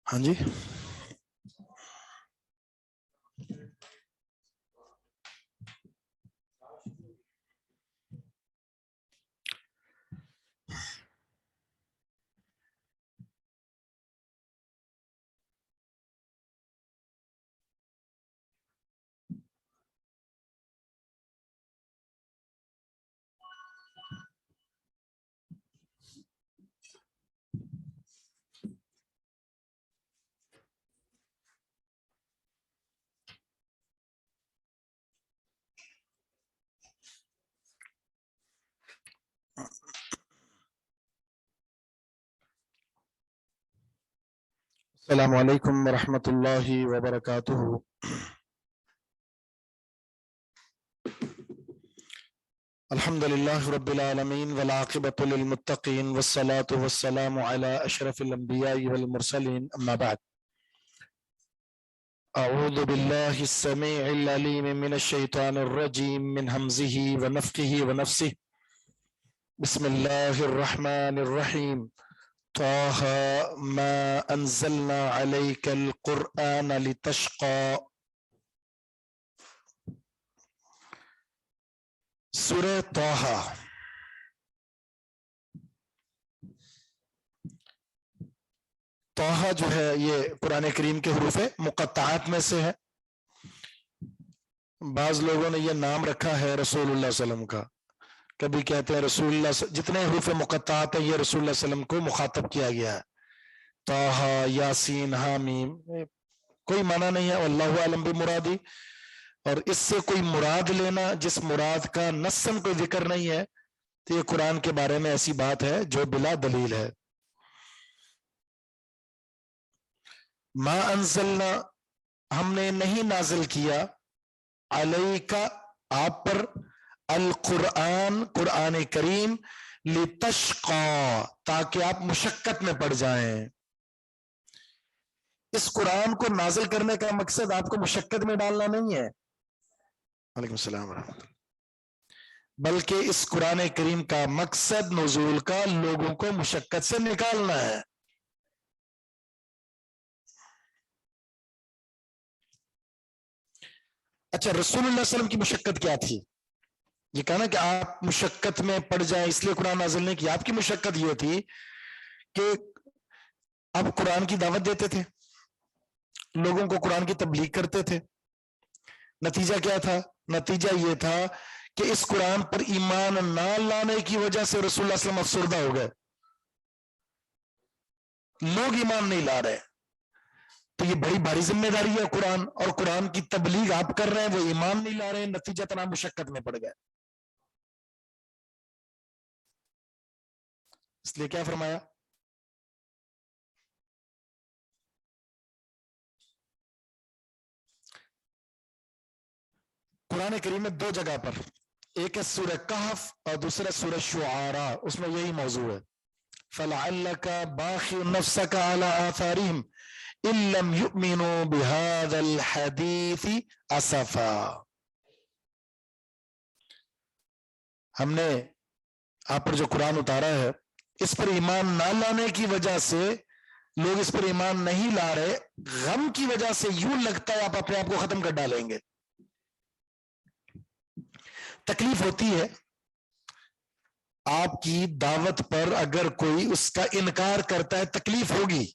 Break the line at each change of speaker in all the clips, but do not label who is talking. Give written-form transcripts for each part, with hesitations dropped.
ہاں جی السلام علیکم ورحمۃ اللہ وبرکاتہ. الحمد للہ رب العالمین والعاقبۃ للمتقین والصلاة والسلام علی اشرف الانبیاء والمرسلین اما بعد. أعوذ بالله السميع العليم من الشيطان الرجيم من همزه ونفخه ونفسه بسم الله الرحمن الرحيم طه ما أنزلنا عليك القرآن لتشقى سورہ طه طه جو ہے یہ قرآن کریم کے حروف مقطعات میں سے ہے. بعض لوگوں نے یہ نام رکھا ہے رسول اللہ صلی اللہ علیہ وسلم کا. کبھی کہتے ہیں رسول اللہ جتنے حروف مقطعات ہیں یہ رسول اللہ صلی اللہ علیہ وسلم کو مخاطب کیا گیا ہے. طه یاسین حامیم کوئی معنی نہیں ہے، واللہ اعلم بمرادی. اور اس سے کوئی مراد لینا جس مراد کا نصاً کوئی ذکر نہیں ہے تو یہ قرآن کے بارے میں ایسی بات ہے جو بلا دلیل ہے. ما انزلنا ہم نے نہیں نازل کیا علیکا آپ پر القرآن قرآن کریم لتشقا تاکہ آپ مشقت میں پڑ جائیں. اس قرآن کو نازل کرنے کا مقصد آپ کو مشقت میں ڈالنا نہیں ہے. وعلیکم السلام ورحمۃ اللہ. بلکہ اس قرآن کریم کا مقصد نزول کا لوگوں کو مشقت سے نکالنا ہے. اچھا رسول اللہ صلی اللہ علیہ وسلم کی مشقت کیا تھی؟ یہ کہنا کہ آپ مشقت میں پڑ جائیں اس لیے قرآن نازل نہیں کیا. آپ کی مشقت یہ تھی کہ آپ قرآن کی دعوت دیتے تھے، لوگوں کو قرآن کی تبلیغ کرتے تھے. نتیجہ کیا تھا؟ نتیجہ یہ تھا کہ اس قرآن پر ایمان نہ لانے کی وجہ سے رسول اللہ صلی اللہ علیہ وسلم افسردہ ہو گئے. لوگ ایمان نہیں لا رہے تو یہ بڑی بھاری ذمہ داری ہے قرآن، اور قرآن کی تبلیغ آپ کر رہے ہیں، وہ ایمان نہیں لا رہے ہیں، نتیجہ تناب مشقت میں پڑ گئے. اس لیے کیا فرمایا؟ قرآن کریم میں دو جگہ پر، ایک ہے سورہ کہف اور دوسرا سورہ شعراء، اس میں یہی موضوع ہے. فَلَعَلَّكَ بَاخِعٌ نَفْسَكَ عَلَىٰ آثَارِهِمْ إِن لَّمْ يُؤْمِنُوا بِهَٰذَا الْحَدِيثِ أَسَفًا. ہم نے آپ پر جو قرآن اتارا ہے اس پر ایمان نہ لانے کی وجہ سے لوگ اس پر ایمان نہیں لا رہے، غم کی وجہ سے یوں لگتا ہے آپ اپنے آپ کو ختم کر ڈالیں گے. تکلیف ہوتی ہے آپ کی دعوت پر، اگر کوئی اس کا انکار کرتا ہے تکلیف ہوگی،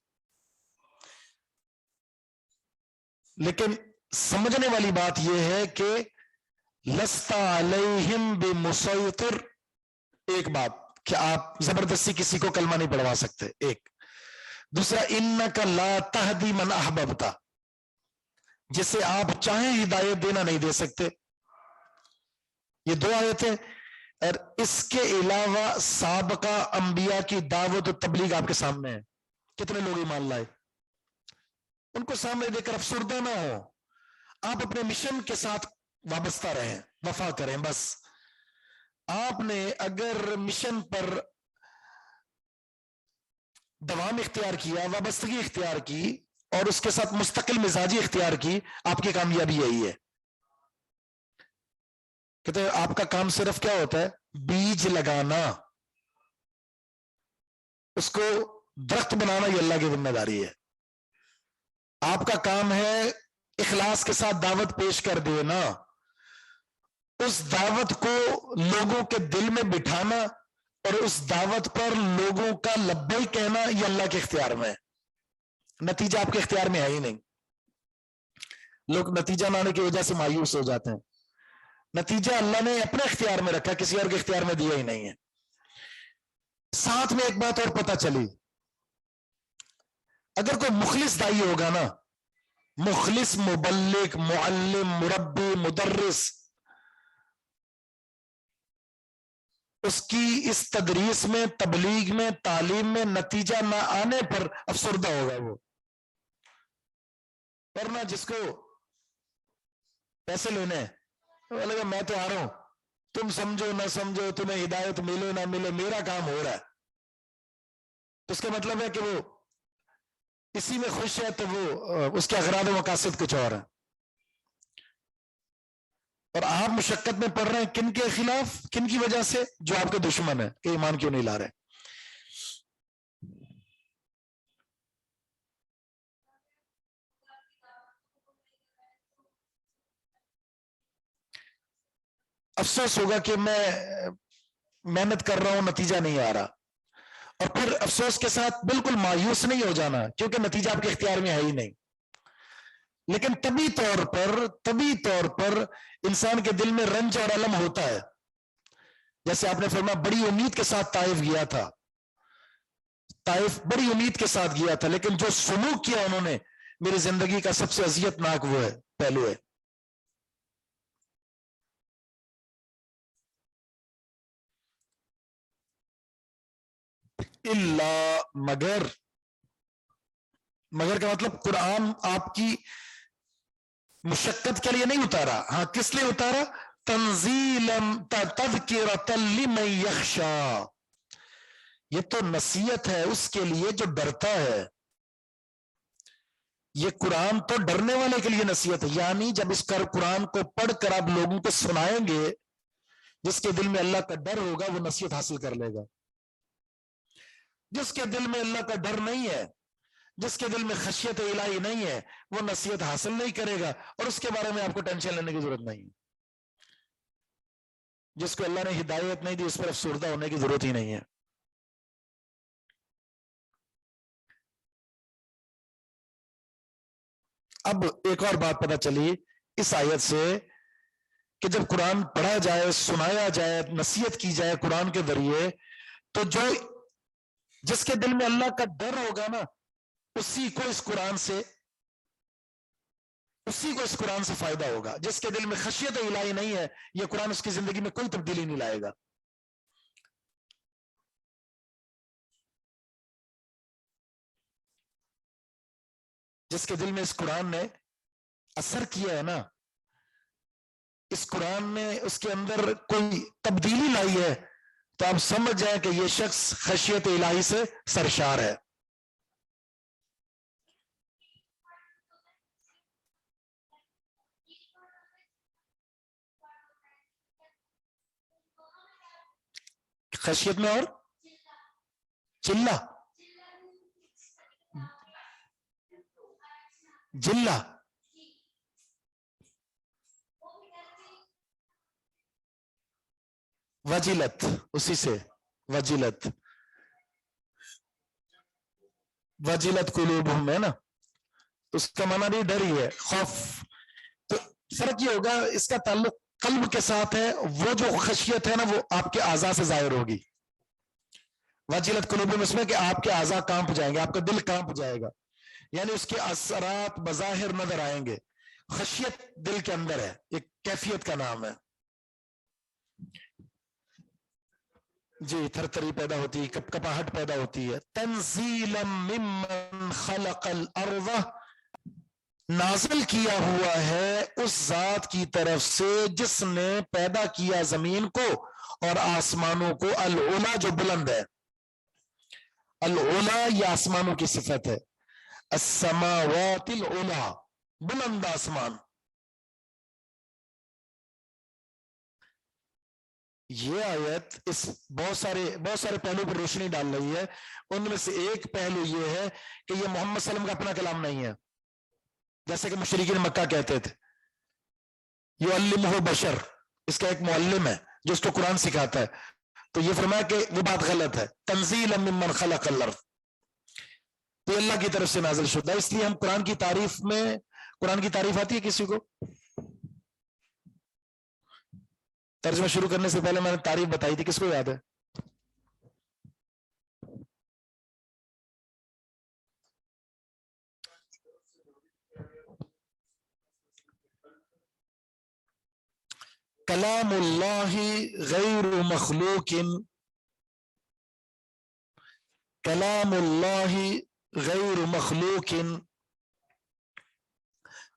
لیکن سمجھنے والی بات یہ ہے کہ لست علیہم بمسیطر. ایک بات کہ آپ زبردستی کسی کو کلمہ نہیں پڑھوا سکتے، ایک. دوسرا انک لا تہدی من احببت، جسے آپ چاہیں ہدایت دینا نہیں دے سکتے. یہ دو آیتیں، اور اس کے علاوہ سابقہ انبیاء کی دعوت و تبلیغ آپ کے سامنے ہے. کتنے لوگ ایمان لائے؟ ان کو سامنے دے کر افسردہ نہ ہو، آپ اپنے مشن کے ساتھ وابستہ رہیں، وفا کریں. بس آپ نے اگر مشن پر دوام اختیار کیا، وابستگی اختیار کی اور اس کے ساتھ مستقل مزاجی اختیار کی، آپ کی کامیابی یہی ہے. کہتے ہیں آپ کا کام صرف کیا ہوتا ہے؟ بیج لگانا، اس کو درخت بنانا یہ اللہ کی ذمہ داری ہے. آپ کا کام ہے اخلاص کے ساتھ دعوت پیش کر دینا، اس دعوت کو لوگوں کے دل میں بٹھانا اور اس دعوت پر لوگوں کا لبیک کہنا، یہ اللہ کے اختیار میں ہے. نتیجہ آپ کے اختیار میں ہے ہی نہیں. لوگ نتیجہ نہ آنے کی وجہ سے مایوس ہو جاتے ہیں. نتیجہ اللہ نے اپنے اختیار میں رکھا، کسی اور کے اختیار میں دیا ہی نہیں ہے. ساتھ میں ایک بات اور پتہ چلی، اگر کوئی مخلص دائی ہوگا نا، مخلص مبلغ معلم مربی مدرس، اس کی اس تدریس میں تبلیغ میں تعلیم میں نتیجہ نہ آنے پر افسردہ ہوگا وہ. ورنہ جس کو پیسے لینے وہ لگا میں تو آ رہا ہوں، تم سمجھو نہ سمجھو، تمہیں ہدایت ملے نہ ملے، میرا کام ہو رہا ہے. تو اس کا مطلب ہے کہ وہ اسی میں خوش ہے تو وہ اس کے اغراض و مقاصد کچھ اور ہیں. اور آپ مشقت میں پڑ رہے ہیں کن کے خلاف, کن کی وجہ سے؟ جو آپ کے دشمن ہیں کہ ایمان کیوں نہیں لا رہے. افسوس ہوگا کہ میں محنت کر رہا ہوں, نتیجہ نہیں آ رہا, اور پھر افسوس کے ساتھ بالکل مایوس نہیں ہو جانا کیونکہ نتیجہ آپ کے اختیار میں ہے ہی نہیں. لیکن طبی طور پر انسان کے دل میں رنج اور الم ہوتا ہے. جیسے آپ نے فرمایا بڑی امید کے ساتھ طائف گیا تھا, طائف بڑی امید کے ساتھ گیا تھا, لیکن جو سلوک کیا انہوں نے, میری زندگی کا سب سے اذیت ناک وہ ہے, پہلو ہے. اللہ, مگر کا مطلب قرآن آپ کی مشقت کے لیے نہیں اتارا. ہاں, کس لیے اتارا؟ تنزیلا تذکرۃ لمن یخشی, یہ تو نصیحت ہے اس کے لیے جو ڈرتا ہے. یہ قرآن تو ڈرنے والے کے لیے نصیحت ہے, یعنی جب اس قرآن کو پڑھ کر آپ لوگوں کو سنائیں گے, جس کے دل میں اللہ کا ڈر ہوگا وہ نصیحت حاصل کر لے گا. جس کے دل میں اللہ کا ڈر نہیں ہے, جس کے دل میں خشیت الہی نہیں ہے, وہ نصیحت حاصل نہیں کرے گا, اور اس کے بارے میں آپ کو ٹینشن لینے کی ضرورت نہیں. جس کو اللہ نے ہدایت نہیں دی اس پر افسردہ ہونے کی ضرورت ہی نہیں ہے. اب ایک اور بات پتہ چلی اس آیت سے کہ جب قرآن پڑھا جائے, سنایا جائے, نصیحت کی جائے قرآن کے ذریعے, تو جس کے دل میں اللہ کا ڈر ہوگا نا, اسی کو اس قرآن سے فائدہ ہوگا. جس کے دل میں خشیت الہی نہیں ہے, یہ قرآن اس کی زندگی میں کوئی تبدیلی نہیں لائے گا. جس کے دل میں اس قرآن نے اثر کیا ہے نا, اس قرآن نے اس کے اندر کوئی تبدیلی لائی ہے, تو آپ سمجھ جائیں کہ یہ شخص خشیت الہی سے سرشار ہے. خشیت میں اور چلہ, جلہ, وجلت, اسی سے وجلت قلوبہم ہے نا, اس کا معنی بھی ڈر ہی ہے, خوف. تو فرق یہ ہوگا, اس کا تعلق قلب کے ساتھ ہے. وہ جو خشیت ہے نا وہ آپ کے اعضاء سے ظاہر ہوگی. وجلت قلوبہم اس میں کہ آپ کے اعضاء کانپ جائیں گے, آپ کا دل کانپ جائے گا, یعنی اس کے اثرات بظاہر نظر آئیں گے. خشیت دل کے اندر ہے, ایک کیفیت کا نام ہے. جی, تھرتھری پیدا ہوتی ہے, کپاہٹ پیدا ہوتی ہے. تنزیلا ممن خلق الارض, نازل کیا ہوا ہے اس ذات کی طرف سے جس نے پیدا کیا زمین کو اور آسمانوں کو. العلا جو بلند ہے, العلا یہ آسمانوں کی صفت ہے. السماوات العلا, بلند آسمان. یہ آیت اس بہت سارے پہلو پر روشنی ڈال رہی ہے. ان میں سے ایک پہلو یہ ہے کہ یہ محمد صلی اللہ علیہ وسلم کا اپنا کلام نہیں ہے, جیسے کہ مشرکین مکہ کہتے تھے. یعلمہ بشر, اس کا ایک معلم ہے جو اس کو قرآن سکھاتا ہے. تو یہ فرمایا کہ وہ بات غلط ہے. تنزیلا ممن خلق الارض, تو اللہ کی طرف سے نازل شدہ. اس لیے ہم قرآن کی تعریف آتی ہے کسی کو؟ ترجمہ شروع کرنے سے پہلے میں نے تعریف بتائی تھی, کس کو یاد ہے؟ کلام اللہ غیر مخلوق, کلام اللہ غیر مخلوق,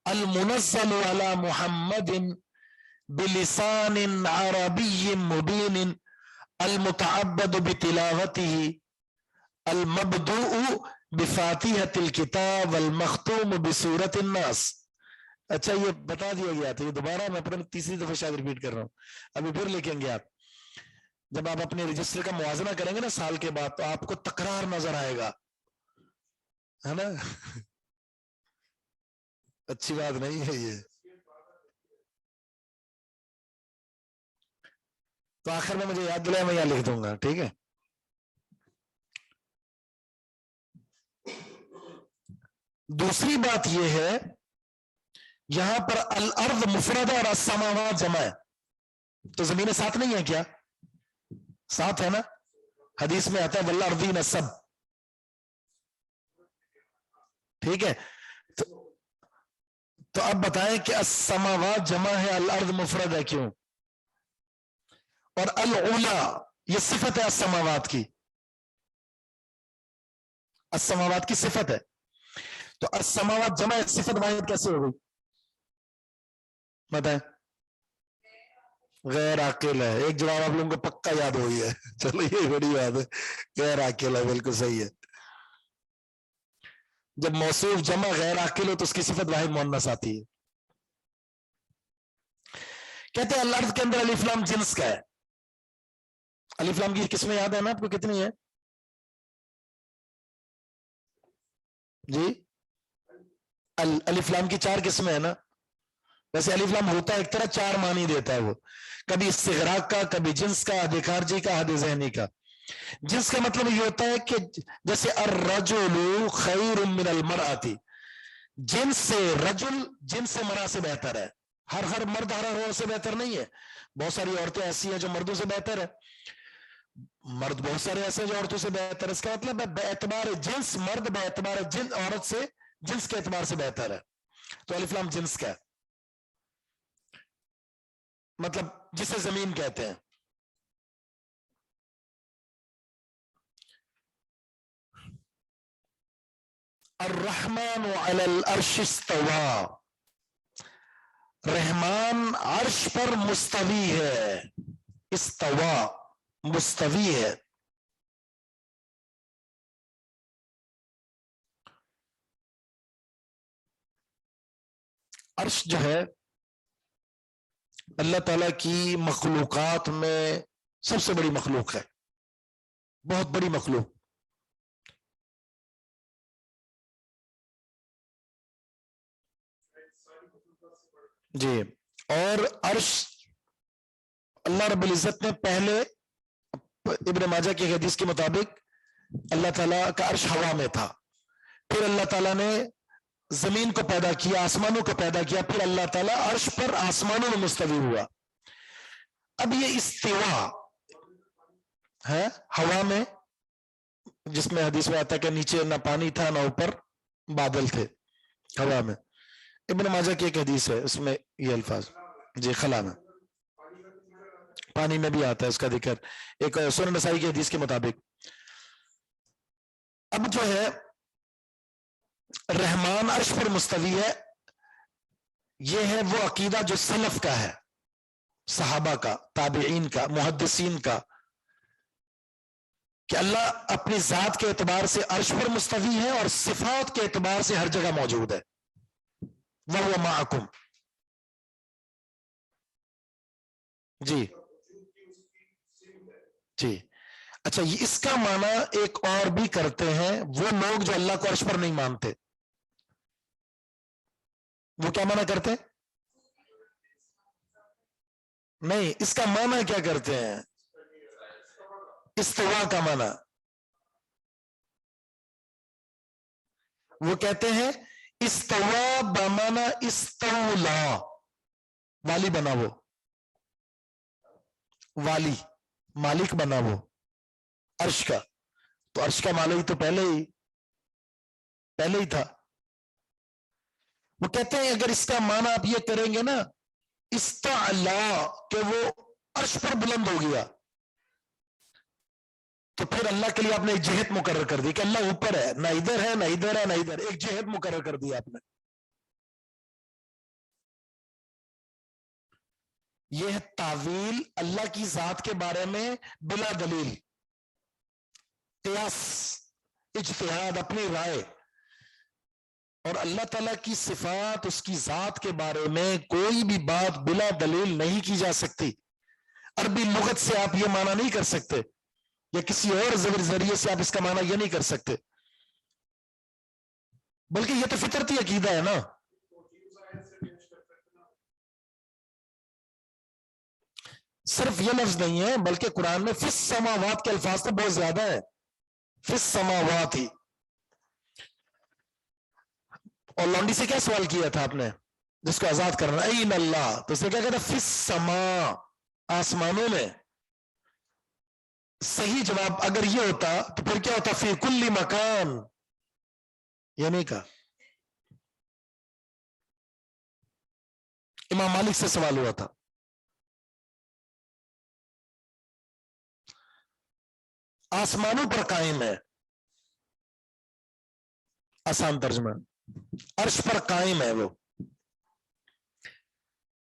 المنزل علی محمد بلسان عربی مبین, المتعبد بتلاوته المبدوء بفاتحۃ الکتاب والمختوم بسورۃ الناس. اچھا یہ بتا دیا گیا تھا, یہ دوبارہ میں اپنے تیسری دفعہ شاید ریپیٹ کر رہا ہوں, ابھی پھر لکھیں گے آپ. جب آپ اپنے رجسٹر کا موازنہ کریں گے نا سال کے بعد, تو آپ کو تکرار نظر آئے گا, ہے نا. اچھی بات نہیں ہے یہ. تو آخر میں مجھے یاد دلایا, میں یہاں لکھ دوں گا, ٹھیک ہے. دوسری بات یہ ہے, یہاں پر الارض مفرد اور السماوات جمع ہے, تو زمینیں ساتھ نہیں ہیں کیا؟ ساتھ ہے نا, حدیث میں آتا ہے والارضین سب, ٹھیک ہے. تو اب بتائیں کہ السماوات جمع ہے, الارض مفرد ہے, کیوں؟ اور العلا یہ صفت ہے السماوات کی, السماوات کی صفت ہے, تو السماوات جمع ہے, صفت واحد کیسے ہو گئی بتائیں؟ غیر عاقل ہے. ایک جواب آپ لوگوں کو پکا یاد ہوئی ہے, چلو یہ بڑی بات ہے, غیر عاقل ہے, بالکل صحیح ہے. جب موصوف جمع غیر عاقل ہو تو اس کی صفت واحد مؤنث آتی ہے. کہتے ہیں الارض کے اندر الف لام جنس کا ہے. الف لام کی قسمیں یاد ہے نا آپ کو, کتنی ہے جی؟ الف لام کی 4 قسمیں ہیں نا. ویسے الف لام ہوتا ہے ایک طرح 4 معنی دیتا ہے وہ, کبھی استغراق کا, کبھی جنس کا, حد خارجی کا, حد ذہنی کا. جنس کا مطلب یہ ہوتا ہے کہ جیسے الرجل خیر من المرأة, جنس سے رجل جنس سے مرا سے بہتر ہے. ہر مرد ہر عورت سے بہتر نہیں ہے. بہت ساری عورتیں ایسی ہیں جو مردوں سے بہتر ہے, مرد بہت سارے ایسے ہیں جو عورتوں سے بہتر ہے. اس کا مطلب ہے بے اعتبار جنس مرد بے اعتبار جنس عورت سے جنس کے اعتبار سے بہتر ہے. تو الف لام جنس کا ہے, مطلب جسے زمین کہتے ہیں. الرحمن علی العرش استوى, رحمان عرش پر مستوی ہے. استوى مستوی ہے. عرش جو ہے اللہ تعالی کی مخلوقات میں سب سے بڑی مخلوق ہے, بہت بڑی مخلوق. جی, اور عرش اللہ رب العزت نے پہلے ابن ماجہ کی حدیث کے مطابق اللہ تعالیٰ کا عرش ہوا میں تھا, پھر اللہ تعالیٰ نے زمین کو پیدا کیا, آسمانوں کو پیدا کیا, پھر اللہ تعالیٰ عرش پر آسمانوں میں مستوی ہوا. اب یہ استوا ہے ہوا میں, جس میں حدیث میں آتا ہے کہ نیچے نہ پانی تھا نہ اوپر بادل تھے, ہوا میں. ابن ماجہ کی ایک حدیث ہے اس میں یہ الفاظ, جی خلا میں, پانی میں بھی آتا ہے اس کا ذکر, ایک سنن نسائی کی حدیث کے مطابق. اب جو ہے رحمان عرش پر مستوی ہے, یہ ہے وہ عقیدہ جو سلف کا ہے, صحابہ کا, تابعین کا, محدثین کا, کہ اللہ اپنی ذات کے اعتبار سے عرش پر مستوی ہے اور صفات کے اعتبار سے ہر جگہ موجود ہے. وَهُوَ مَعَكُمْ. جی جی, اچھا یہ اس کا معنی ایک اور بھی کرتے ہیں وہ لوگ جو اللہ کو عرش پر نہیں مانتے. وہ کیا معنی کرتے ہیں؟ نہیں, اس کا معنی کیا کرتے ہیں؟ استوا کا معنی وہ کہتے ہیں استوا بمانا استولا, والی بنا, وہ والی مالک بنا وہ عرش کا. تو عرش کا مالک تو پہلے ہی تھا. وہ کہتے ہیں اگر اس کا معنی آپ یہ کریں گے نا استعلا, کہ وہ عرش پر بلند ہو گیا, تو پھر اللہ کے لیے آپ نے ایک جہت مقرر کر دی کہ اللہ اوپر ہے, نہ ادھر ہے نہ ادھر ہے نہ ادھر, ایک جہت مقرر کر دی آپ نے. یہ ہے تعویل اللہ کی ذات کے بارے میں بلا دلیل, قیاس اجتہاد، اپنی رائے. اور اللہ تعالیٰ کی صفات، اس کی ذات کے بارے میں کوئی بھی بات بلا دلیل نہیں کی جا سکتی. عربی لغت سے آپ یہ معنی نہیں کر سکتے، یا کسی اور ذریعے سے آپ اس کا معنی یہ نہیں کر سکتے، بلکہ یہ تو فطرتی عقیدہ ہے نا. صرف یہ لفظ نہیں ہے، بلکہ قرآن میں فی السماوات کے الفاظ تو بہت زیادہ ہے. فی السماوات ہی. اور لونڈی سے کیا سوال کیا تھا آپ نے جس کو آزاد کرنا؟ این اللہ، تو اس نے کیا کہا تھا؟ فی السما، آسمانوں میں. صحیح جواب اگر یہ ہوتا تو پھر کیا ہوتا؟ فی کل مکان. یہ نہیں کہا. امام مالک سے سوال ہوا تھا، آسمانوں پر قائم ہے، آسان ترجمہ، عرش پر قائم ہے وہ.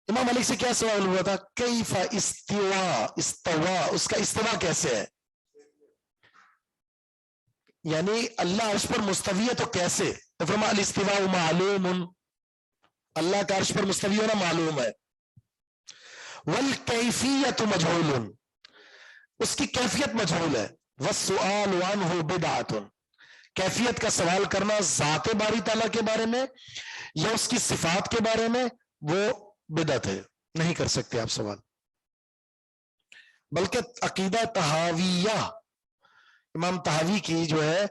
امام مالک سے کیا سوال ہوا تھا؟ کیف استوا، استوا، اس کا استوا کیسے ہے؟ یعنی اللہ عرش پر مستوی ہے تو کیسے؟ تو فرمایا الاستواء معلوم، اللہ کا عرش پر مستوی ہونا معلوم ہے. والکیفیت مجہول، اس کی کیفیت مجہول ہے. والسؤال عنہ بدعۃ، کیفیت کا سوال کرنا ذات باری تعالیٰ کے بارے میں یا اس کی صفات کے بارے میں وہ بدعت ہے، نہیں کر سکتے آپ سوال. بلکہ عقیدہ طحاویہ امام طحاوی کی جو ہے،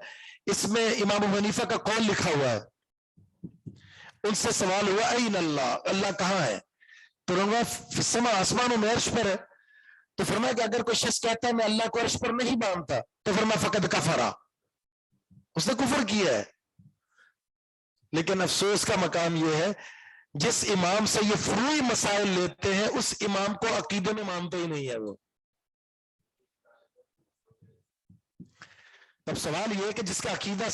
اس میں امام ابو حنیفہ کا قول لکھا ہوا ہے. ان سے سوال ہوا این اللہ، اللہ کہاں ہے؟ تو رنگا فسما، آسمانوں میں، عرش پر ہے. تو فرمایا کہ اگر کوئی شخص کہتا ہے میں اللہ کو عرش پر نہیں مانتا تو فرمایا فقد کفرا، اس نے کفر کیا ہے. لیکن افسوس کا مقام یہ ہے جس امام سے یہ فروعی مسائل لیتے ہیں اس امام کو عقیدے میں مانتے ہی نہیں ہے وہ. اب سوال یہ ہے کہ جس کا عقیدہ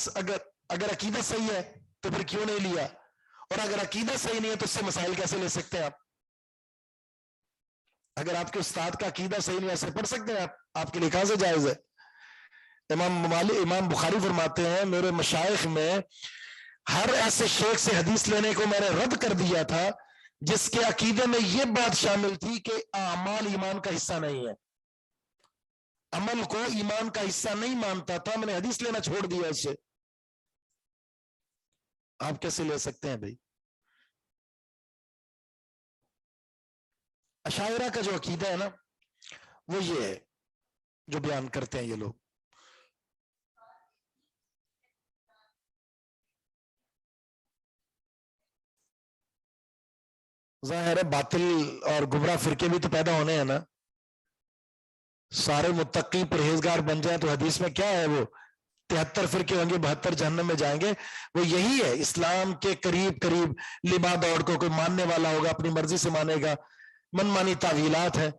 اگر عقیدہ صحیح ہے تو پھر کیوں نہیں لیا، اور اگر عقیدہ صحیح نہیں ہے تو اس سے مسائل کیسے لے سکتے ہیں آپ؟ اگر آپ کے استاد کا عقیدہ صحیح نہیں ہے ایسے پڑھ سکتے ہیں آپ کے لیے کہاں سے جائز ہے؟ امام بخاری فرماتے ہیں میرے مشائخ میں ہر ایسے شیخ سے حدیث لینے کو میں نے رد کر دیا تھا جس کے عقیدے میں یہ بات شامل تھی کہ اعمال ایمان کا حصہ نہیں ہے، عمل کو ایمان کا حصہ نہیں مانتا تھا، میں نے حدیث لینا چھوڑ دیا اس سے. آپ کیسے لے سکتے ہیں بھائی؟ اشاعرہ کا جو عقیدہ ہے نا وہ یہ ہے جو بیان کرتے ہیں یہ لوگ. ظاہر ہے باطل اور گمراہ فرقے بھی تو پیدا ہونے ہیں نا. سارے متقی پرہیزگار بن جائیں تو حدیث میں کیا ہے؟ وہ 73 فرقے ہوں گے، 72 جہنم میں جائیں گے. وہ یہی ہے اسلام کے قریب قریب لبا دوڑ کو کوئی ماننے والا ہوگا اپنی مرضی سے مانے گا، من مانی تعویلات ہے.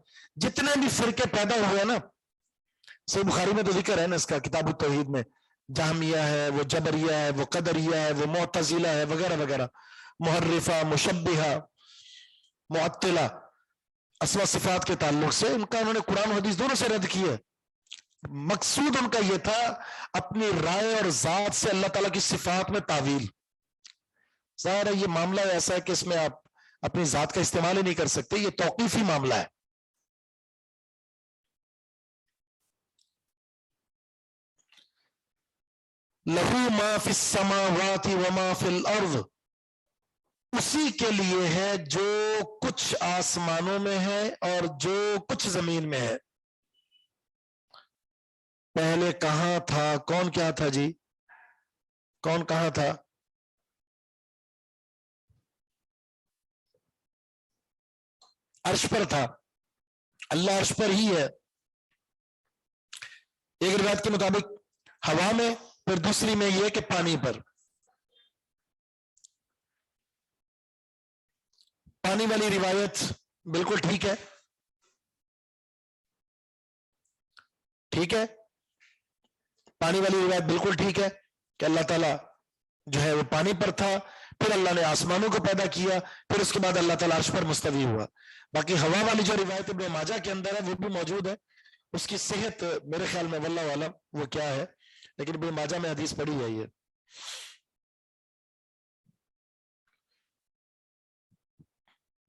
جتنے بھی فرقے پیدا ہوئے ہیں نا، صحیح بخاری میں تو ذکر ہے نا اس کا کتاب التوحید میں، جہمیہ ہے، وہ جبریہ ہے، وہ قدریہ ہے، وہ معتزلہ ہے، وغیرہ وغیرہ، محرفہ، مشبہہ، معطلہ، اسماء صفات کے تعلق سے ان کا انہوں نے قرآن و حدیث دونوں سے رد کیا. مقصود ان کا یہ تھا اپنی رائے اور ذات سے اللہ تعالیٰ کی صفات میں تعویل. ظاہر ہے یہ معاملہ ایسا ہے کہ اس میں آپ اپنی ذات کا استعمال ہی نہیں کر سکتے، یہ توقیفی معاملہ ہے. لہو ما فی السماوات وما فی الارض، اسی کے لیے ہے جو کچھ آسمانوں میں ہے اور جو کچھ زمین میں ہے. پہلے کہاں تھا؟ کون کیا تھا جی؟ کون کہاں تھا؟ عرش پر تھا. اللہ عرش پر ہی ہے. ایک روایت کے مطابق ہوا میں، پھر دوسری میں یہ کہ پانی پر. پانی والی روایت بالکل ٹھیک ہے، ٹھیک ہے، پانی والی روایت بالکل ٹھیک ہے کہ اللہ تعالیٰ جو ہے وہ پانی پر تھا، پھر اللہ نے آسمانوں کو پیدا کیا، پھر اس کے بعد اللہ تعالیٰ عرش پر مستوی ہوا. باقی ہوا والی جو روایت ابن ماجہ کے اندر ہے وہ بھی موجود ہے، اس کی صحت میرے خیال میں واللہ عالم وہ کیا ہے، لیکن ابن ماجہ میں حدیث پڑھی ہے یہ.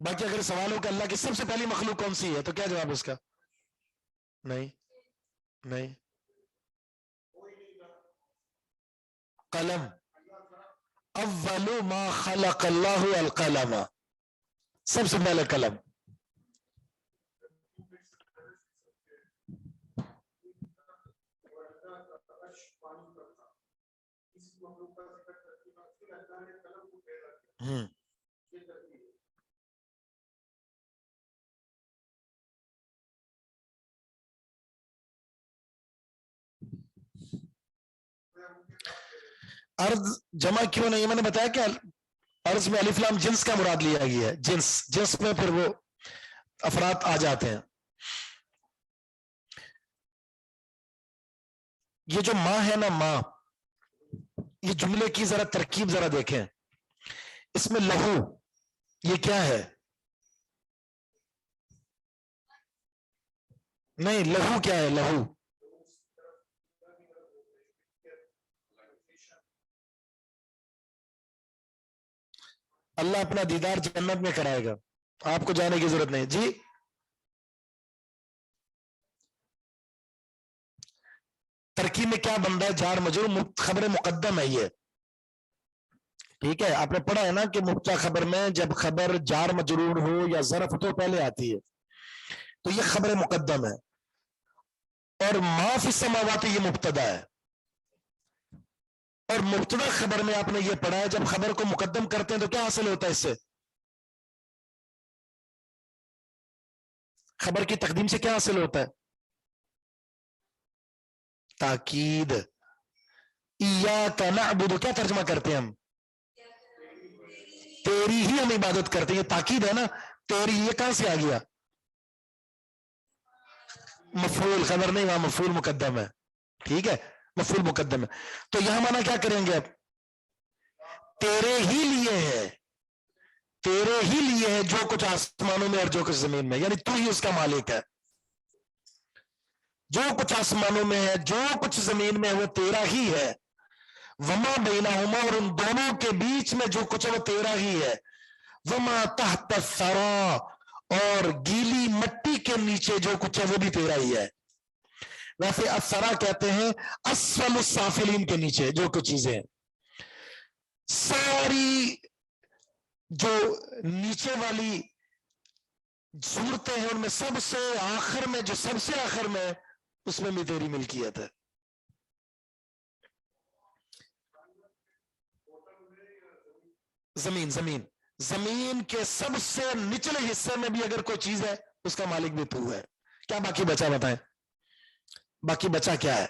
باقی اگر سوال ہو کہ اللہ کی سب سے پہلی مخلوق کون سی ہے تو کیا جواب اس کا؟ نہیں نہیں. قلم. اول ما خلق اللہ القلم، سب سے پہلے قلم. ارض جمع کیوں نہیں؟ میں نے بتایا کہ ارض میں الف لام جنس کا مراد لیا گیا ہے. جنس، جنس میں پھر وہ افراد آ جاتے ہیں. یہ جو ماں ہے نا، ماں، یہ جملے کی ذرا ترکیب ذرا دیکھیں. اس میں لہو یہ کیا ہے؟ نہیں، لہو کیا ہے؟ لہو اللہ اپنا دیدار جنت میں کرائے گا، آپ کو جانے کی ضرورت نہیں. جی ترکیب میں کیا بن رہا ہے؟ جار مجرور، خبر مقدم ہے یہ. ٹھیک ہے، آپ نے پڑھا ہے نا کہ مبتدا خبر میں جب خبر جار مجرور ہو یا ظرف تو پہلے آتی ہے، تو یہ خبر مقدم ہے. اور ما فی السماوات یہ مبتدا ہے. اور مبتدا خبر میں آپ نے یہ پڑھا ہے جب خبر کو مقدم کرتے ہیں تو کیا حاصل ہوتا ہے؟ اس سے خبر کی تقدیم سے کیا حاصل ہوتا ہے؟ تاکید. ایاک نعبد کیا ترجمہ کرتے ہیں ہم؟ تیری ہی ہم عبادت کرتے ہیں. یہ تاکید ہے نا، تیری، یہ کہاں سے آ گیا؟ مفعول، خبر نہیں، وہاں مفعول مقدم ہے. ٹھیک ہے، مفعول مقدم ہے. تو یہاں مانا کیا کریں گے اب؟ تیرے ہی لیے ہے، تیرے ہی لیے ہے جو کچھ آسمانوں میں اور جو کچھ زمین میں، یعنی تو ہی اس کا مالک ہے. جو کچھ آسمانوں میں ہے، جو کچھ زمین میں ہے، وہ تیرا ہی ہے. وما بینہما، اور ان دونوں کے بیچ میں جو کچھ ہے وہ تیرا ہی ہے. وما تحت الثری، اور گیلی مٹی کے نیچے جو کچھ ہے وہ بھی تیرا ہی ہے. ویسے الثری کہتے ہیں اسفل السافلین کے نیچے جو کچھ چیزیں ہیں. ساری جو نیچے والی صورتیں ہیں ان میں سب سے آخر میں، جو سب سے آخر میں، اس میں بھی تیری ملکیت ہے. زمین، زمین، زمین کے سب سے نچلے حصے میں بھی اگر کوئی چیز ہے اس کا مالک بھی تو ہے. کیا باقی بچا بتائیں؟ باقی بچا کیا ہے؟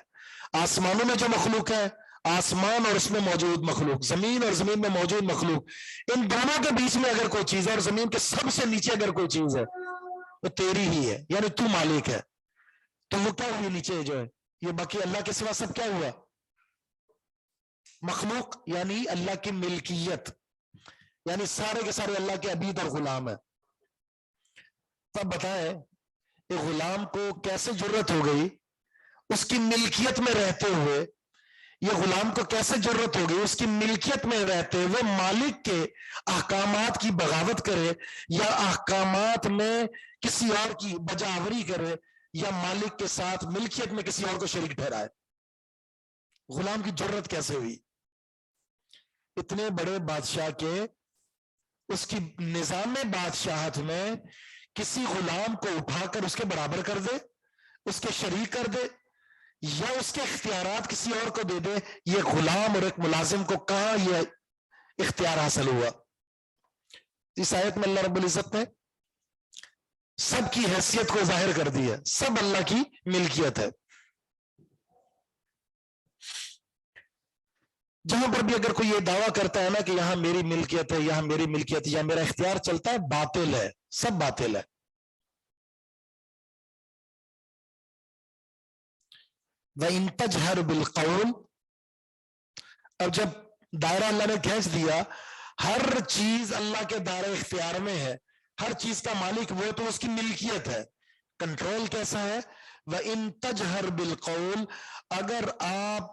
آسمانوں میں جو مخلوق ہے، آسمان اور اس میں موجود مخلوق، زمین اور زمین میں موجود مخلوق، ان دونوں کے بیچ میں اگر کوئی چیز ہے اور زمین کے سب سے نیچے اگر کوئی چیز ہے وہ تیری ہی ہے، یعنی تو مالک ہے. تو وہ کیا ہوئی نیچے جو ہے یہ؟ باقی اللہ کے سوا سب کیا ہوا؟ مخلوق، یعنی اللہ کی ملکیت، یعنی سارے کے سارے اللہ کے عبید اور غلام ہے. تب بتائیں کہ غلام کو کیسے جرت ہو گئی اس کی ملکیت میں رہتے ہوئے، یہ غلام کو کیسے جرت ہو گئی اس کی ملکیت میں رہتے ہوئے مالک کے احکامات کی بغاوت کرے، یا احکامات میں کسی اور کی بجاوری کرے، یا مالک کے ساتھ ملکیت میں کسی اور کو شریک ٹھہرائے؟ غلام کی جرت کیسے ہوئی؟ اتنے بڑے بادشاہ کے اس کی نظام بادشاہت میں کسی غلام کو اٹھا کر اس کے برابر کر دے، اس کے شریک کر دے، یا اس کے اختیارات کسی اور کو دے دے. یہ غلام اور ایک ملازم کو کہاں یہ اختیار حاصل ہوا؟ اس آیت میں اللہ رب العزت نے سب کی حیثیت کو ظاہر کر دی ہے، سب اللہ کی ملکیت ہے. جہاں پر بھی اگر کوئی یہ دعویٰ کرتا ہے نا کہ یہاں میری ملکیت ہے، یہاں میری ملکیت ہے، یا میرا اختیار چلتا ہے، باطل ہے، سب باطل ہے. وَإِن تَجْهَرْ بِالْقَوْلِ، اب جب دائرہ اللہ نے کھینچ دیا، ہر چیز اللہ کے دائرہ اختیار میں ہے، ہر چیز کا مالک وہ تو اس کی ملکیت ہے. کنٹرول کیسا ہے؟ وَإِن تَجْهَرْ بِالْقَوْلِ، اگر آپ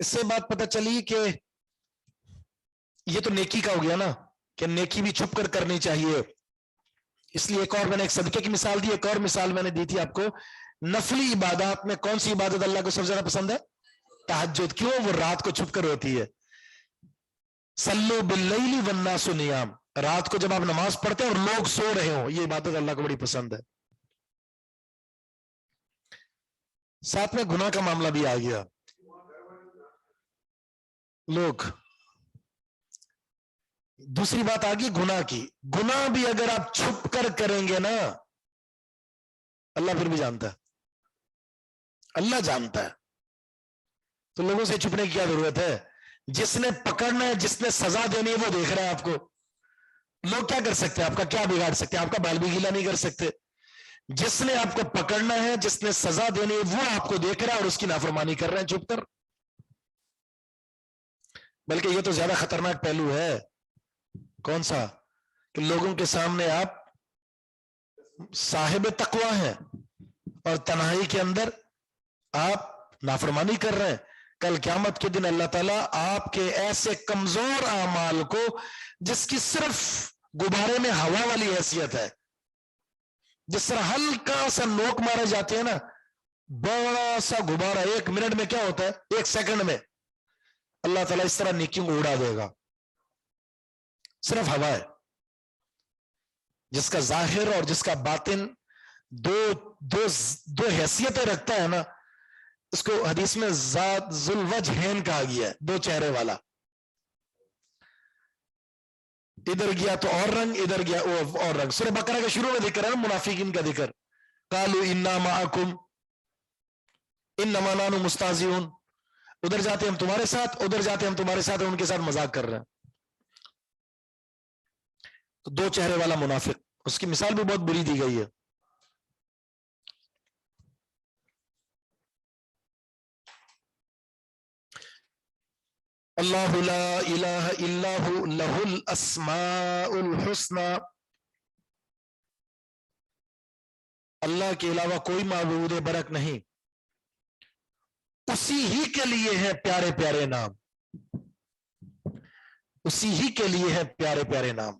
اس سے بات پتہ چلی کہ یہ تو نیکی کا ہو گیا نا کہ نیکی بھی چھپ کر کرنی چاہیے. اس لیے ایک اور میں نے ایک صدقے کی مثال دی, ایک اور مثال میں نے دی تھی آپ کو. نفلی عبادات میں کون سی عبادت اللہ کو سب سے زیادہ پسند ہے؟ تہجد. کیوں؟ وہ رات کو چھپ کر ہوتی ہے. صلو باللیل والناس نیام, رات کو جب آپ نماز پڑھتے ہیں اور لوگ سو رہے ہوں, یہ عبادت اللہ کو بڑی پسند ہے. ساتھ میں گناہ کا معاملہ بھی آ گیا. لوگ دوسری بات آ گئی گناہ کی. گناہ بھی اگر آپ چھپ کر کریں گے نا, اللہ پھر بھی جانتا ہے, اللہ جانتا ہے. تو لوگوں سے چھپنے کی کیا ضرورت ہے؟ جس نے پکڑنا ہے, جس نے سزا دینی ہے, وہ دیکھ رہا ہے آپ کو. لوگ کیا کر سکتے ہیں؟ آپ کا کیا بگاڑ سکتے ہیں؟ آپ کا بال بھی گیلا نہیں کر سکتے. جس نے آپ کو پکڑنا ہے, جس نے سزا دینی ہے, وہ آپ کو دیکھ رہا ہے اور اس کی نافرمانی کر رہے ہیں چھپ کر. بلکہ یہ تو زیادہ خطرناک پہلو ہے. کون سا؟ کہ لوگوں کے سامنے آپ صاحب تقوی ہیں اور تنہائی کے اندر آپ نافرمانی کر رہے ہیں. کل قیامت کے دن اللہ تعالیٰ آپ کے ایسے کمزور اعمال کو, جس کی صرف غبارے میں ہوا والی حیثیت ہے, جس طرح ہلکا سا نوک مارے جاتے ہیں نا, بڑا سا غبارہ 1 منٹ میں کیا ہوتا ہے, 1 سیکنڈ میں اللہ تعالیٰ اس طرح نیکیوں کو اڑا دے گا. صرف ہوا ہے. جس کا ظاہر اور جس کا باطن دو حیثیتیں رکھتا ہے نا, اس کو حدیث میں ذات ذو الوجہین کہا گیا ہے, 2 چہرے والا. ادھر گیا تو اور رنگ, ادھر گیا اور رنگ. سورہ بقرہ کے شروع میں ذکر ہے منافقین کا ذکر. قالوا انا معکم انما نحن مستہزئون. ادھر جاتے ہم تمہارے ساتھ, ادھر جاتے ہم تمہارے ساتھ, ان کے ساتھ مذاق کر رہے ہیں. تو 2 چہرے والا منافق, اس کی مثال بھی بہت بری دی گئی ہے. اللہ لا الہ الا ہو لہ الاسماء الحسنى. اللہ کے علاوہ کوئی معبود برحق نہیں, اسی ہی کے لیے ہے پیارے پیارے نام, اسی ہی کے لیے ہے پیارے پیارے نام.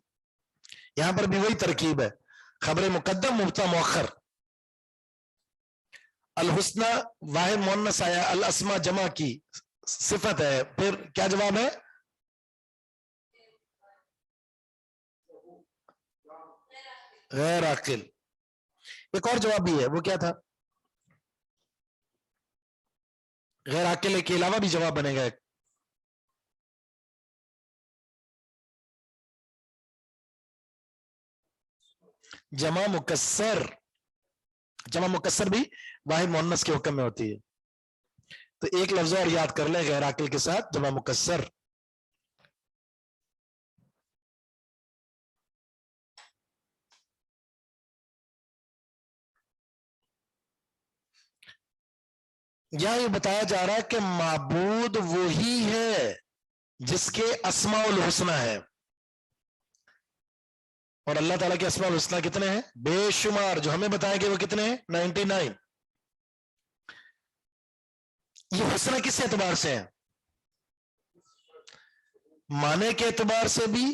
یہاں پر بھی وہی ترکیب ہے, خبر مقدم مبتدا مؤخر. الحسنى واحد مؤنث آیا, الاسماء جمع کی صفت ہے, پھر کیا جواب ہے؟ غیر عاقل. ایک اور جواب بھی ہے, وہ کیا تھا؟ غیر عاقل کے علاوہ بھی جواب بنے گا. جمع مکسر. جمع مکسر بھی واحد مؤنث کے حکم میں ہوتی ہے. تو ایک لفظ اور یاد کر لیں غیر عاقل کے ساتھ, جمع مکسر. یہاں یہ بتایا جا رہا ہے کہ معبود وہی ہے جس کے اسماء الحسنى ہے. اور اللہ تعالیٰ کے اسماء الحسنى کتنے ہیں؟ بے شمار. جو ہمیں بتایا کہ وہ کتنے ہیں؟ 99. یہ حسنى کس اعتبار سے ہے؟ معنی کے اعتبار سے بھی,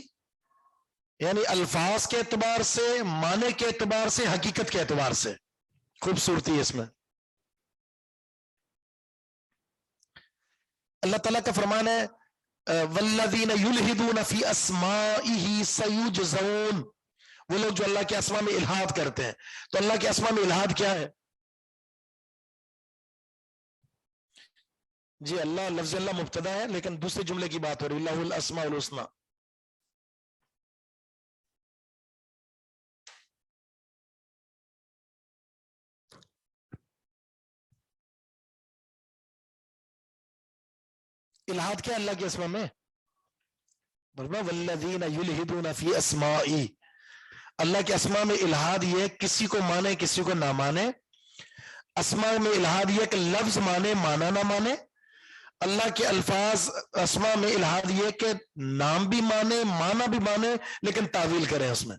یعنی الفاظ کے اعتبار سے, معنی کے اعتبار سے, حقیقت کے اعتبار سے. خوبصورتی ہے اس میں. اللہ تعالیٰ کا فرمان ہے والذین یلحدون فی اسمائہ سیجزون. وہ لوگ جو اللہ کے اسماء میں الحاد کرتے ہیں. تو اللہ کے اسماء میں الحاد کیا ہے؟ جی اللہ, لفظ اللہ مبتدا ہے, لیکن دوسرے جملے کی بات ہو رہی, لہ الاسماء الحسنى. الحاد کیا اللہ کے اسماء میں؟ والذین یلحدون فی اسمائی. اللہ کے اسماء میں الحاد یہ کسی کو مانے کسی کو نہ مانے. اسماء میں الحاد یہ کہ لفظ مانے معنی نہ مانے. اللہ کے الفاظ اسماء میں الحاد یہ کہ نام بھی مانے معنی بھی مانے لیکن تعویل کریں اس میں.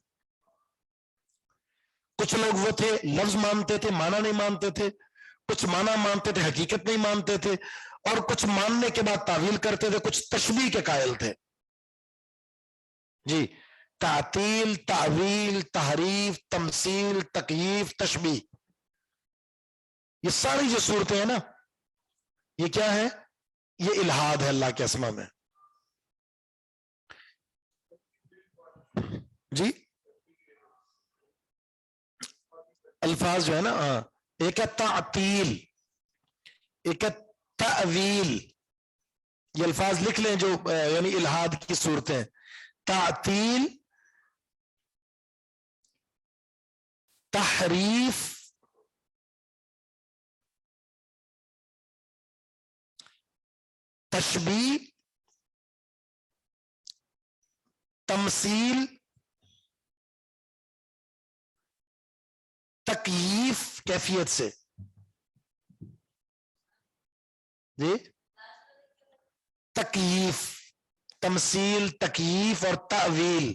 کچھ لوگ وہ تھے لفظ مانتے تھے معنی نہیں مانتے تھے, کچھ معنی مانتے تھے حقیقت نہیں مانتے تھے, اور کچھ ماننے کے بعد تعویل کرتے تھے، کچھ تشبیہ کے قائل تھے جی. تعطیل، تعویل، تحریف، تمثیل، تکییف، تشبیہ، یہ ساری جو صورتیں ہیں نا، یہ کیا ہے؟ یہ الہاد ہے اللہ کے اسما میں. جی الفاظ جو ہے نا، ہاں، ایک ہے تعطیل، ایک ہے تعویل. یہ الفاظ لکھ لیں جو یعنی الہاد کی صورتیں: تعطیل، تحریف، تشبیہ، تمثیل، تکییف کیفیت سے. جی تکییف، تمثیل، تکییف اور تعویل.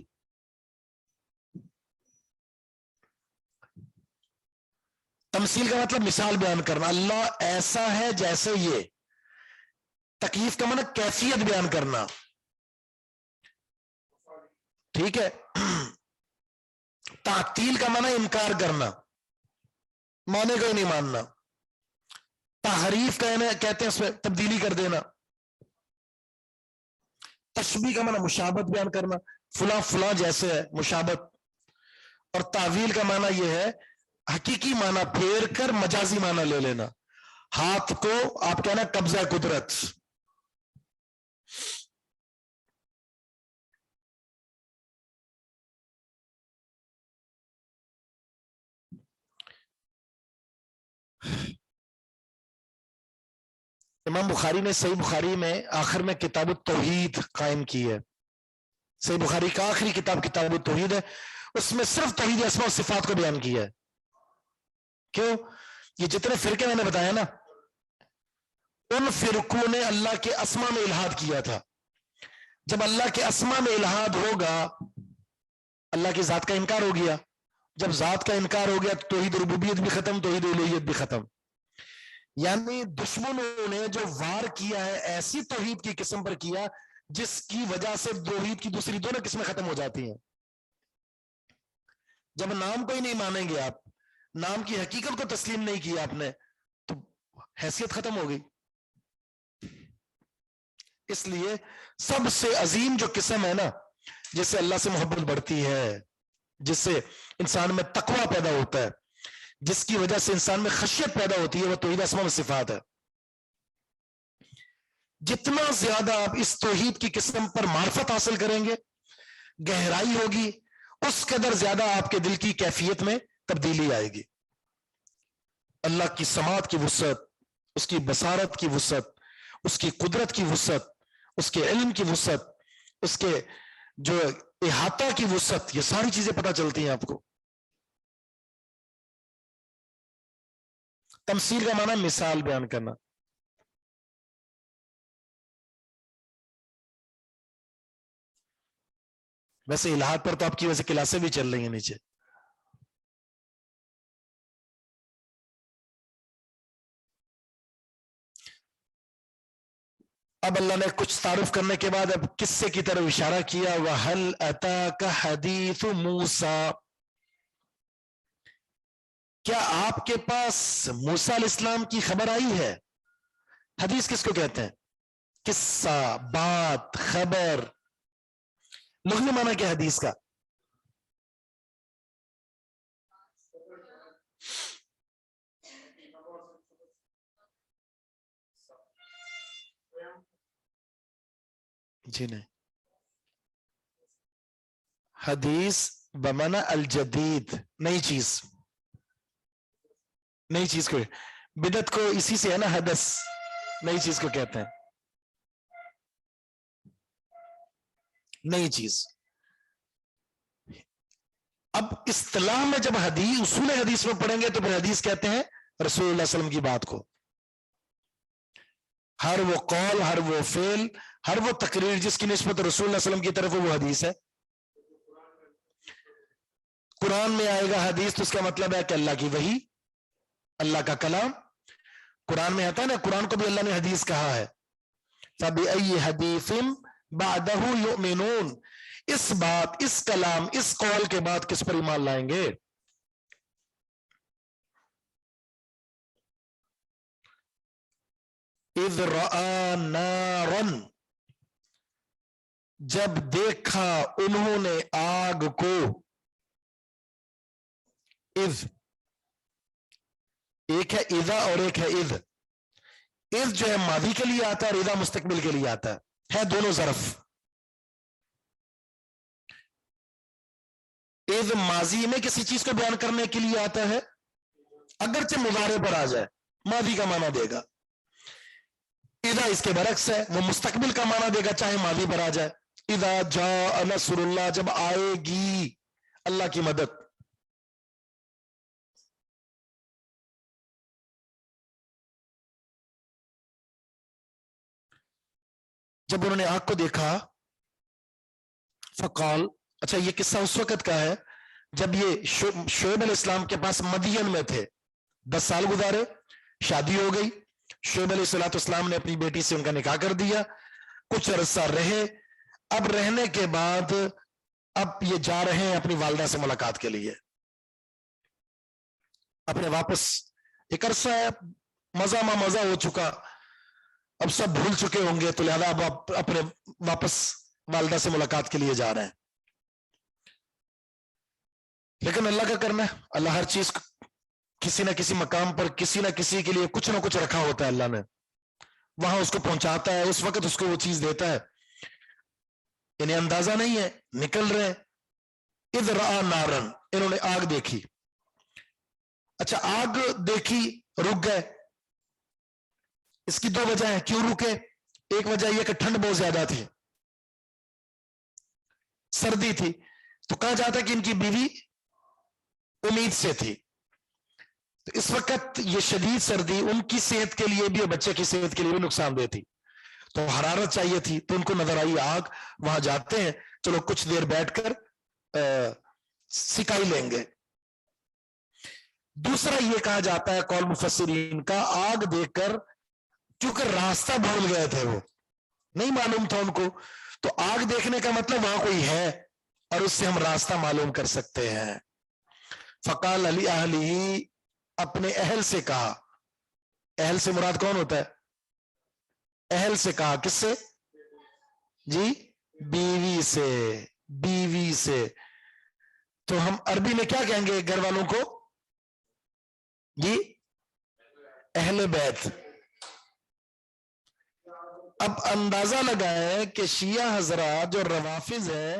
تمثیل کا مطلب مثال بیان کرنا، اللہ ایسا ہے جیسے یہ. تکییف کا مطلب کیفیت بیان کرنا، ٹھیک ہے. تعطیل کا معنی انکار کرنا، معنی کو ہی نہیں ماننا. تحریف کہتے ہیں اس میں تبدیلی کر دینا. تشبیہ کا معنی مشابہت بیان کرنا، فلاں فلاں جیسے ہے، مشابہت. اور تعویل کا معنی یہ ہے حقیقی معنی پھیر کر مجازی معنی لے لینا. ہاتھ کو آپ کہنا قبضہ قدرت. امام بخاری نے صحیح بخاری میں آخر میں کتاب التوحید قائم کی ہے. صحیح بخاری کا آخری کتاب کتاب التوحید ہے، اس میں صرف توحید اسماء و صفات کو بیان کیا ہے. کیوں؟ یہ جتنے فرقے میں نے بتایا نا، ان فرقوں نے اللہ کے اسماء میں الہاد کیا تھا. جب اللہ کے اسماء میں الہاد ہوگا، اللہ کی ذات کا انکار ہو گیا. جب ذات کا انکار ہو گیا تو توحید ربوبیت بھی ختم، توحید الوہیت بھی ختم. یعنی دشمنوں نے جو وار کیا ہے ایسی توحید کی قسم پر کیا جس کی وجہ سے توحید کی دوسری دونوں قسمیں ختم ہو جاتی ہیں. جب نام کو ہی نہیں مانیں گے آپ، نام کی حقیقت کو تسلیم نہیں کیا آپ نے، تو حیثیت ختم ہو گئی. اس لیے سب سے عظیم جو قسم ہے نا، جس سے اللہ سے محبت بڑھتی ہے، جس سے انسان میں تقوی پیدا ہوتا ہے، جس کی وجہ سے انسان میں خشیت پیدا ہوتی ہے، وہ توحید اسماء و صفات ہے. جتنا زیادہ آپ اس توحید کی قسم پر معرفت حاصل کریں گے، گہرائی ہوگی، اس قدر زیادہ آپ کے دل کی کیفیت میں تبدیلی آئے گی. اللہ کی سماعت کی وسعت، اس کی بصارت کی وسعت، اس کی قدرت کی وسعت، اس کے علم کی وسعت، اس کے جو احاطہ کی وسعت، یہ ساری چیزیں پتہ چلتی ہیں آپ کو. تمثیل کا معنی مثال بیان کرنا. ویسے الہاد پر تو آپ کی ویسے کلاسیں بھی چل رہی ہیں نیچے. اب اللہ نے کچھ تعارف کرنے کے بعد اب قصے کی طرف اشارہ کیا. وَهَلْ أَتَاكَ حَدِيثُ مُوسَىٰ، کیا آپ کے پاس موسیٰ علیہ السلام کی خبر آئی ہے؟ حدیث کس کو کہتے ہیں؟ قصہ، بات، خبر. لغوی معنی کیا حدیث کا؟ جی نہیں، حدیث بمعنی الجدید، نئی چیز. نئی چیز کو، بدعت کو اسی سے ہے نا، حدث، نئی چیز کو کہتے ہیں، نئی چیز. اب اصطلاح میں جب حدیث، اصول حدیث میں پڑھیں گے تو پھر حدیث کہتے ہیں رسول اللہ صلی اللہ علیہ وسلم کی بات کو. ہر وہ قول، ہر وہ فعل، ہر وہ تقریر جس کی نسبت رسول اللہ صلی اللہ علیہ وسلم کی طرف وہ حدیث ہے. قرآن میں آئے گا حدیث تو اس کا مطلب ہے کہ اللہ کی وحی، اللہ کا کلام. قرآن میں آتا ہے نا, قرآن کو بھی اللہ نے حدیث کہا ہے, فَبِأَيِّ حَدِيثٍ بَعْدَهُ يُؤْمِنُونَ, اس بات, اس کلام, اس قول کے بعد کس پر ایمان لائیں گے؟ اذ رأى نارا, جب دیکھا انہوں نے آگ کو, اذ ایک ہے اذا اور ایک ہے اذ, اذ جو ہے ماضی کے لیے آتا ہے اور اذا مستقبل کے لیے آتا ہے دونوں ظرف. اذ ماضی میں کسی چیز کو بیان کرنے کے لیے آتا ہے, اگرچہ مضارع پر آ جائے ماضی کا معنی دے گا. اذا اس کے برعکس ہے, وہ مستقبل کا معنی دے گا چاہے ماضی پر آ جائے. اذا جاء نصر اللہ, جب آئے گی اللہ کی مدد. جب انہوں نے آگ کو دیکھا, فقال, اچھا یہ قصہ اس وقت کا ہے جب یہ شعیب علیہ السلام کے پاس مدین میں تھے, 10 سال گزارے, شادی ہو گئی. شعیب علیہ الصلوۃ والسلام نے اپنی بیٹی سے ان کا نکاح کر دیا, کچھ عرصہ رہے. اب رہنے کے بعد اب یہ جا رہے ہیں اپنی والدہ سے ملاقات کے لیے, اپنے واپس. ایک عرصہ ہے, مزہ مزہ ہو چکا, اب سب بھول چکے ہوں گے, تو لہذا اب اپنے واپس والدہ سے ملاقات کے لیے جا رہے ہیں. لیکن اللہ کا کرنا ہے, اللہ ہر چیز کسی نہ کسی مقام پر کسی نہ کسی کے لیے کچھ نہ کچھ رکھا ہوتا ہے. اللہ نے وہاں اس کو پہنچاتا ہے, اس وقت اس کو وہ چیز دیتا ہے. انہیں اندازہ نہیں ہے, نکل رہے ہیں. اذ رأى نارا, انہوں نے آگ دیکھی. اچھا آگ دیکھی, رک گئے. اس کی 2 وجہ ہیں کیوں رکے. ایک وجہ یہ کہ ٹھنڈ بہت زیادہ تھی, سردی تھی, تو کہا جاتا ہے کہ ان کی بیوی امید سے تھی. تو اس وقت یہ شدید سردی ان کی صحت کے لیے بھی اور بچے کی صحت کے لیے بھی نقصان دہ تھی, تو حرارت چاہیے تھی. تو ان کو نظر آئی آگ, وہاں جاتے ہیں, چلو کچھ دیر بیٹھ کر سکائی لیں گے. دوسرا یہ کہا جاتا ہے قول مفسرین کا, آگ دیکھ کر کیونکہ راستہ بھول گئے تھے, وہ نہیں معلوم تھا ان کو, تو آگ دیکھنے کا مطلب وہاں کوئی ہے اور اس سے ہم راستہ معلوم کر سکتے ہیں. فقال علی اہلہ, اپنے اہل سے کہا. اہل سے مراد کون ہوتا ہے؟ اہل سے کہا, کس سے جی؟ بیوی سے. بیوی سے تو ہم عربی میں کیا کہیں گے گھر والوں کو جی؟ اہل بیت. اب اندازہ لگائیں کہ شیعہ حضرات جو روافض ہیں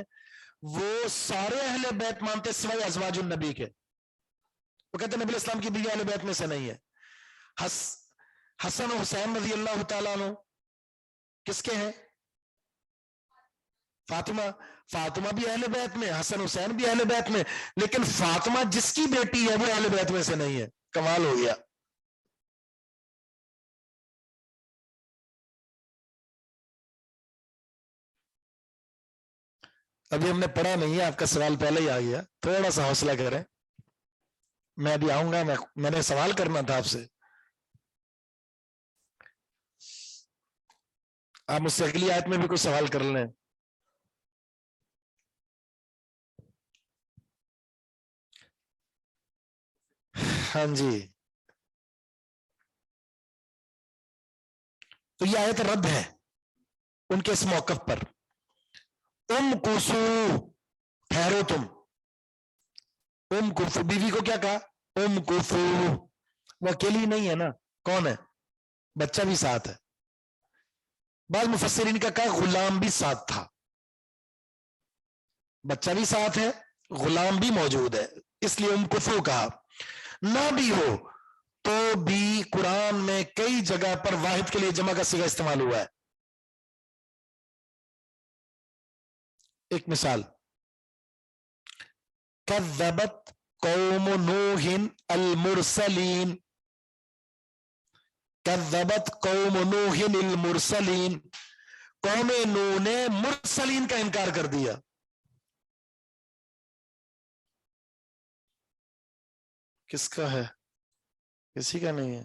وہ سارے اہل بیت مانتے سوائے ازواج النبی کے. وہ کہتے ہیں نبی اسلام کی بیوی اہل بیت میں سے نہیں ہے. حسن و حسین رضی اللہ تعالیٰ عنہ کس کے ہیں؟ فاطمہ. فاطمہ بھی اہل بیت میں, حسن حسین بھی اہل بیت میں, لیکن فاطمہ جس کی بیٹی ہے وہ اہل بیت میں سے نہیں ہے. کمال ہو گیا. ابھی ہم نے پڑھا نہیں ہے, آپ کا سوال پہلے ہی آ گیا, تھوڑا سا حوصلہ کریں. میں ابھی آؤں گا, میں نے سوال کرنا تھا آپ سے, آپ مجھ سے اگلی آیت میں بھی کوئی سوال کر لیں. ہاں جی, تو یہ آیت رد ہے ان کے اس موقف پر. کسو, ٹھہرو تم. کسو, بیوی کو کیا کہا؟ کسو. وہ اکیلی نہیں ہے نا, کون ہے؟ بچہ بھی ساتھ ہے. بعض مفسرین کا کہا غلام بھی ساتھ تھا. بچہ بھی ساتھ ہے, غلام بھی موجود ہے, اس لیے کسو کہا. نہ بھی ہو تو بھی قرآن میں کئی جگہ پر واحد کے لیے جمع کا صیغہ استعمال ہوا ہے. ایک مثال, کذبت قوم نوح المرسلین. کذبت قوم نوح المرسلین, قوم نوح نے مرسلین کا انکار کر دیا. کس کا ہے؟ کسی کا نہیں ہے.